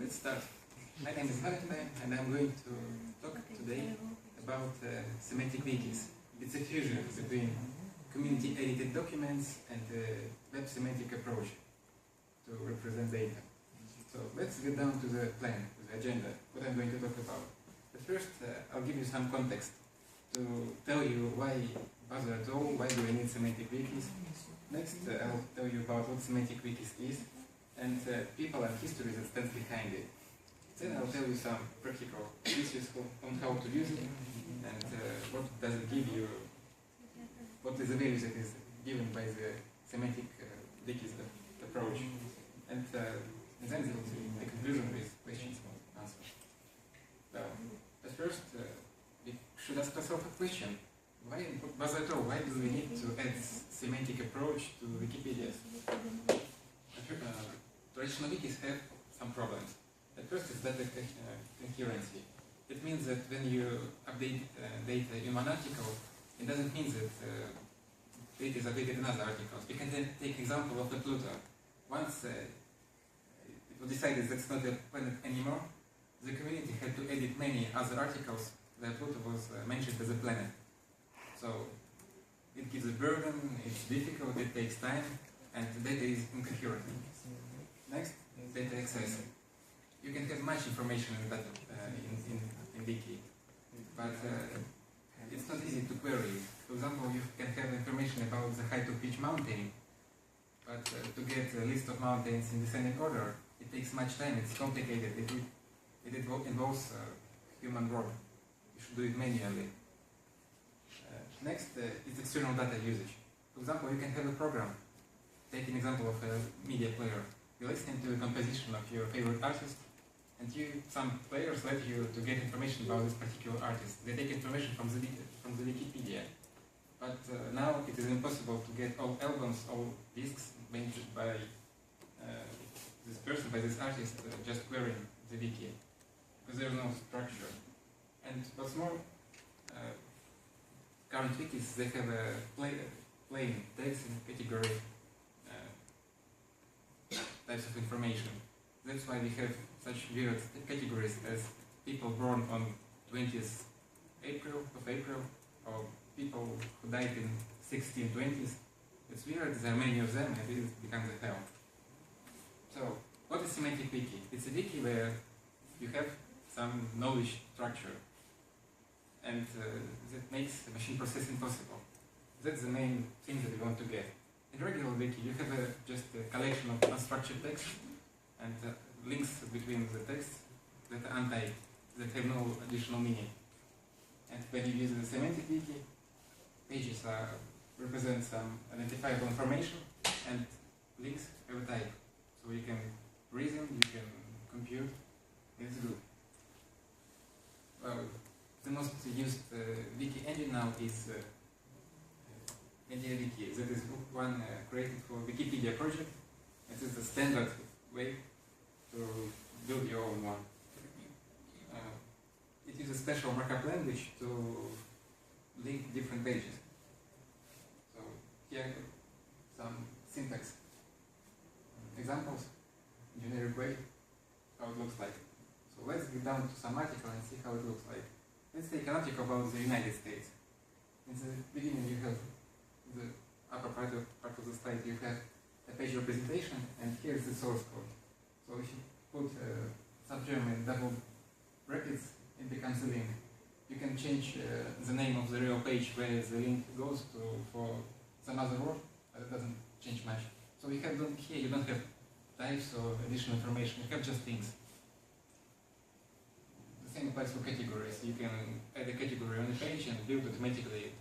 let's start. My name is Valentine, and I'm going to talk today about Semantic Wikis. It's a fusion between community-edited documents and web semantic approach to represent data. So let's get down to the plan, to the agenda, what I'm going to talk about. But first, I'll give you some context to tell you why bother at all, why do we need Semantic Wikis. Next, I'll tell you about what Semantic Wikis is, and people and history that stands behind it. Then I'll tell you some practical issues on how to use it, and what does it give you, what is the value that is given by the Semantic Wikis approach. And then there will be the conclusion with questions and answers. But first, we should ask ourselves a question. Why do we need to add semantic approach to Wikipedia? Traditional wikis have some problems. The first is data concurrency. It means that when you update data in one article, it doesn't mean that data is updated in other articles. We can then take example of the Pluto. Once it was decided that it's not a planet anymore, the community had to edit many other articles that Pluto was mentioned as a planet. So it gives a burden, it's difficult, it takes time, and the data is incoherent. Next, data access. You can have much information in data in Wiki, but it's not easy to query. For example, you can have information about the height of each mountain, but to get a list of mountains in descending order, it takes much time, it's complicated, it involves human work. You should do it manually. Next is external data usage. For example, you can have a program. Take an example of a media player. You listen to a composition of your favorite artist, and some players let you to get information about this particular artist. They take information from the Wikipedia. But now it is impossible to get all albums, all discs made by this person, by this artist, just querying the wiki, because there is no structure. And what's more, current wikis, they have a plain text and category types of information. That's why we have such weird categories as people born on 20th of April, or people who died in 1620s. It's weird, there are many of them, and it becomes a hell. So, what is Semantic Wiki? It's a wiki where you have some knowledge structure, and that makes machine processing possible. That's the main thing that we want to get. In regular wiki, you have just a collection of unstructured text and links between the texts that are untyped, that have no additional meaning. And when you use the Semantic Wiki, pages represent some identifiable information, and links have a type. So you can reason, you can compute, it's good. Well, the most used wiki engine now is MediaWiki. That is one created for Wikipedia project. It is the standard way to build your own one. It uses a special markup language to link different pages. So here are some syntax examples, generic way, how it looks like. So let's get down to some article and see how it looks like. Let's take an article about the United States. In the beginning you have the upper part of the slide, you have a page representation, and here's the source code. So if you put subgerm in double brackets, it becomes a link. You can change the name of the real page where the link goes to for some other word, but it doesn't change much. So you have here you don't have types or additional information, you have just things. The same applies for categories. You can add a category on the page and build automatically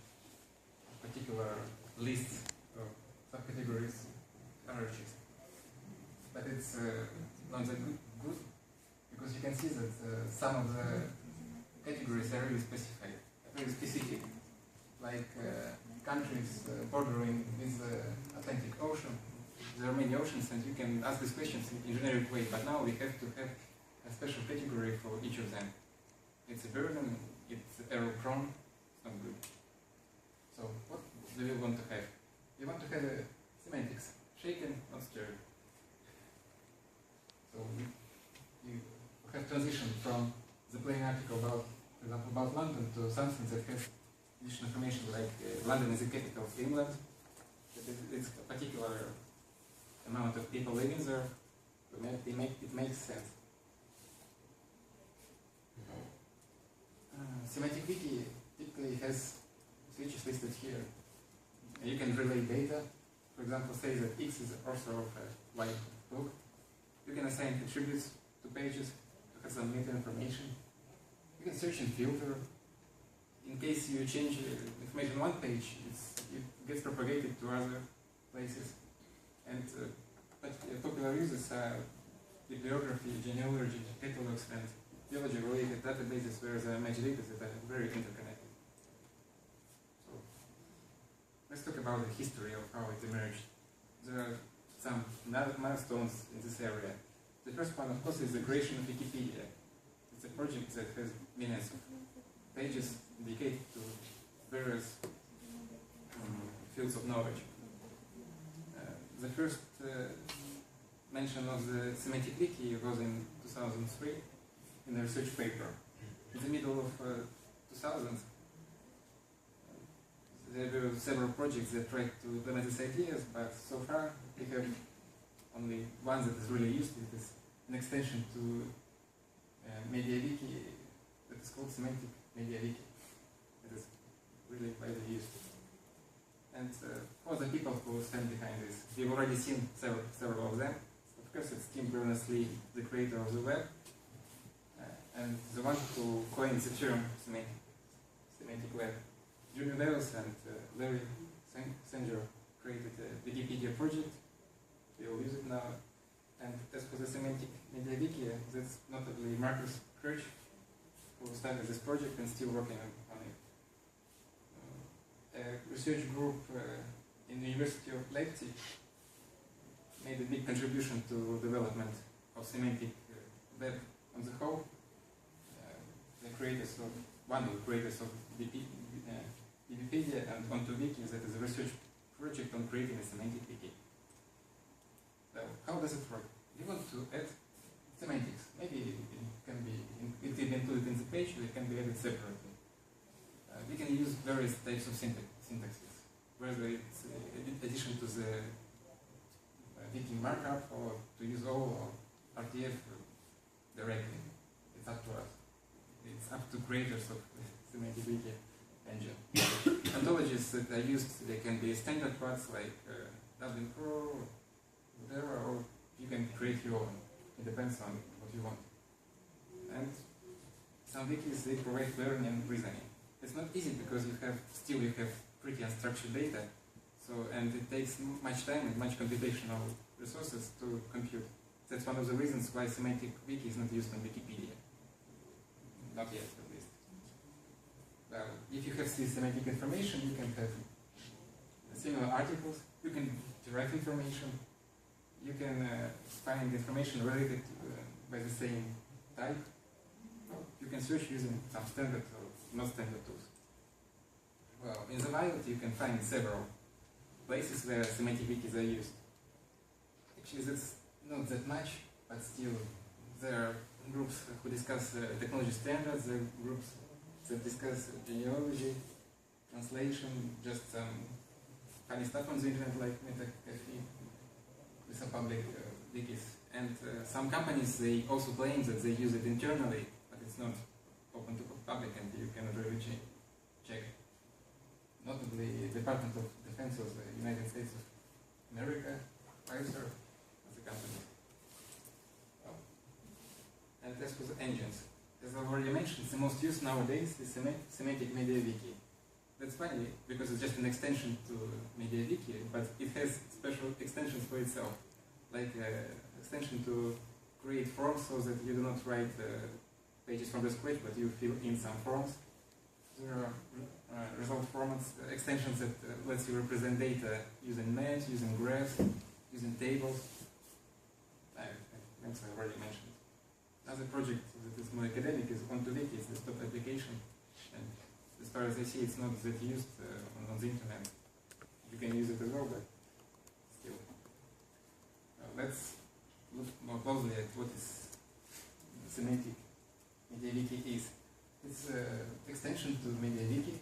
particular lists of subcategories, hierarchies. But it's not that good because you can see that some of the categories are really specified, very specific, like countries bordering with the Atlantic Ocean. There are many oceans, and you can ask these questions in a generic way, but now we have to have a special category for each of them. It's a burden, it's error prone, it's not good. So what do we want to have? We want to have a semantics, shaken, not stirred. So you transition from the plain article about, for example, about London to something that has additional information like London is the capital of England, that it's a particular amount of people living there, it makes sense. Semantic Wiki typically has switches listed here. You can relay data. For example, say that X is the author of a Y book. You can assign attributes to pages to have some meta information. You can search and filter. In case you change information on one page, it gets propagated to other places. And popular uses are bibliography, genealogy, catalogs, and geology-related databases where there are much data that are very interconnected. So let's talk about the history of how it emerged. There are some milestones in this area. The first one, of course, is the creation of Wikipedia. It's a project that has millions of pages dedicated to various fields of knowledge. The first mention of the Semantic Wiki was in 2003 in a research paper. In the middle of 2000s, there were several projects that tried to implement these ideas, but so far we have only one that is really used. It is an extension to MediaWiki that is called Semantic MediaWiki. It is really widely used. And for the people who stand behind this, we've already seen several of them. Of course, it's Tim Berners-Lee, the creator of the web, and the one who coined the term semantic web. Junior Lewis and Larry Sanger created a Wikipedia project. We all use it now. And as for the Semantic MediaWiki, that's notably Marcus Kirch, who started this project and still working on it. A research group in the University of Leipzig made a big contribution to development of semantic web on the whole. One of the creators of Wikipedia and OntoWiki, that is a research project on creating a semantic wiki. So how does it work? You want to add semantics. Maybe it can be included in the page, or it can be added separately. We can use various types of syntaxes, whether it's addition to the wiki markup, or to use all or RTF directly. It's up to us. It's up to creators of the semantic wiki engine. Ontologies that are used, they can be standard ones like Dublin Pro, whatever, or you can create your own. It depends on what you want. And some wikis, they provide learning and reasoning. It's not easy because you have pretty unstructured data, and it takes much time and much computational resources to compute. That's one of the reasons why Semantic Wiki is not used on Wikipedia. Not yet, at least. Well, if you have this semantic information, you can have similar articles, you can derive information, you can find information related by the same type. You can search using some standard or not standard tools. Well, in the wild, you can find several places where semantic wikis are used. Actually, that's not that much, but still, there are groups who discuss technology standards, there are groups that discuss genealogy, translation, just some funny stuff on the internet like MetaCafe, with some public wikis. And some companies, they also claim that they use it internally, but it's not open to public and you cannot really check. Notably, Department of Defense of the United States of America, Pfizer, as a company. And as for the engines, as I already mentioned, the most used nowadays is Semantic MediaWiki. That's funny because it's just an extension to MediaWiki, but it has special extensions for itself, like extension to create forms so that you do not write pages from the scratch, but you fill in some forms. There are result formats extensions that lets you represent data using math, using graphs, using tables. That's I already mentioned. Another project that is more academic is OntoWiki. It's the desktop application, and as far as I see, it's not that used on the internet. You can use it as well, but still. Let's look more closely at what is Semantic Wiki is. It's an extension to Wiki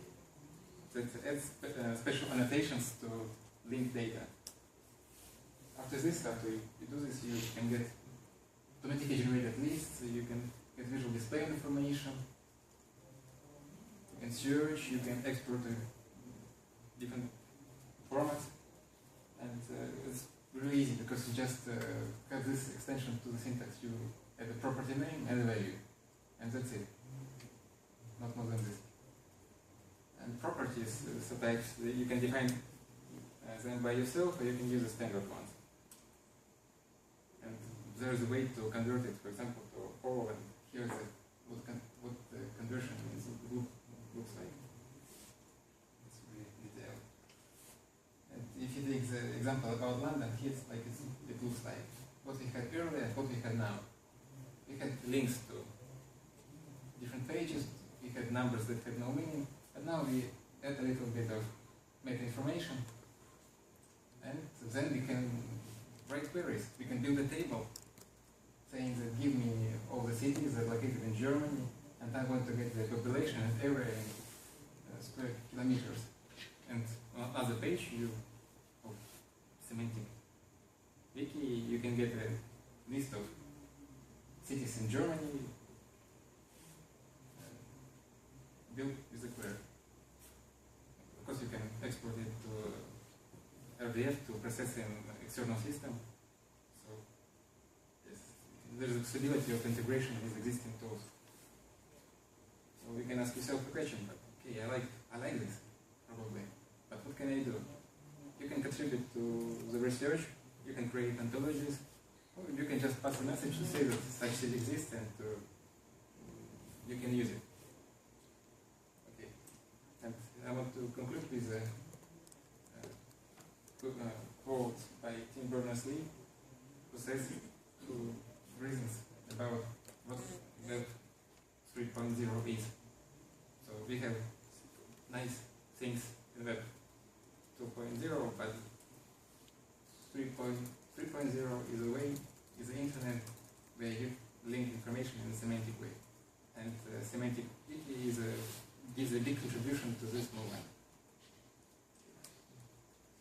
that adds special annotations to linked data. After this, after you do this, you can get automatically generated lists, you can get visual display information, you can search, you can export different formats, and it's really easy because you just have this extension to the syntax. You add a property name and a value, and that's it. Not more than this. And properties, so types, you can define them by yourself, or you can use the standard ones. And there is a way to convert it, for example, to all, and here's what the conversion looks like. It's really detailed. And if you take the example about London, here's like it looks like what we had earlier and what we had now. We had links to different pages, we had numbers that had no meaning, and now we add a little bit of meta information, and then we can write queries. We can build a table saying that give me all the cities that are located in Germany, and I want to get the population and area in square kilometers. And on other page of Semantic Wiki, you can get a list of cities in Germany built with a query. Of course, you can export it to RDF to process in external system. So yes, there's a possibility of integration with existing tools. So you can ask yourself a question, but okay, I like this, probably. But what can I do? You can contribute to the research, you can create ontologies, or you can just pass a message to say that such thing exists and you can use it. Okay. And I want to conclude with a quote by Tim Berners-Lee, who says two reasons about what Web 3.0 is. So we have nice things in Web 2.0, but 3.0 is a way, is the internet where you link information in a semantic way. And Semantic Wiki gives a big contribution to this movement.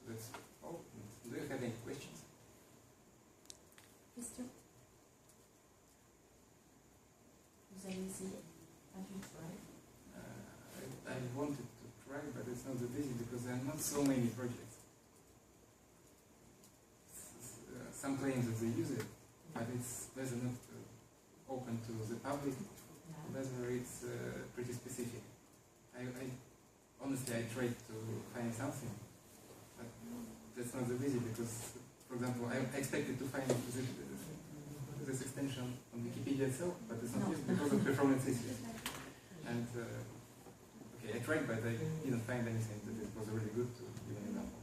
So that's all. Do you have any questions? Question? Vous allez-y? Have you tried? I wanted to try, but it's not that easy because there are not so many projects. Some claim that they use it, but it's whether not open to the public, whether it's pretty specific. Honestly, I tried to find something, but that's not that easy because, for example, I expected to find this extension on Wikipedia itself, but it's not used because of performance issues. And okay, I tried, but I didn't find anything that it was really good to give an example.